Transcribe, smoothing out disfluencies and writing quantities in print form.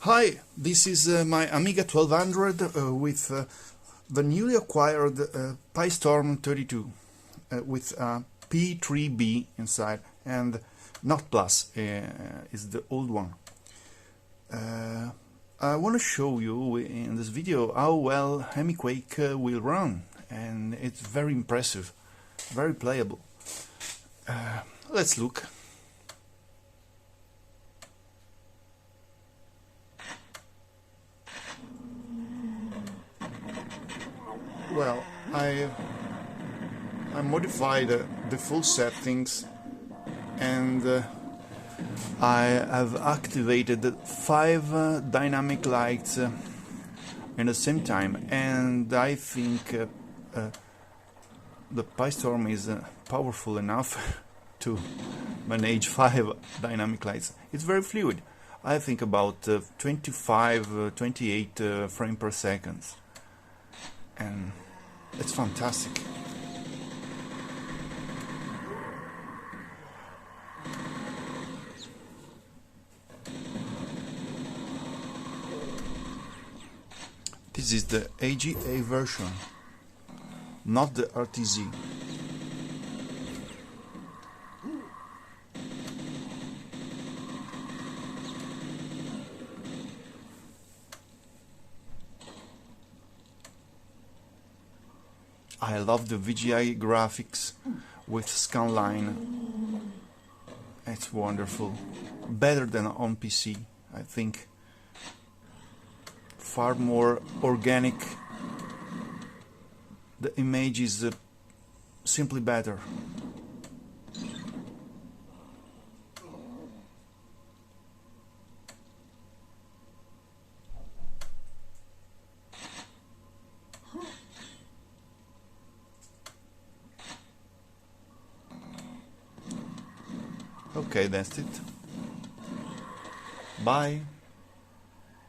Hi, this is my Amiga 1200 with the newly acquired Pistorm 32 with P3b inside, and not Plus is the old one. I want to show you in this video how well AmiQuake will run, and it's very impressive, very playable. Let's look. Well, I modified the full settings, and I have activated 5 dynamic lights in the same time, and I think the Pistorm is powerful enough to manage 5 dynamic lights. It's very fluid. I think about 25, 28 frames per second. And it's fantastic. This is the AGA version, not the RTZ. I love the VGA graphics with scanline. It's wonderful. Better than on PC, I think. Far more organic. The image is simply better. Okay, that's it. Bye.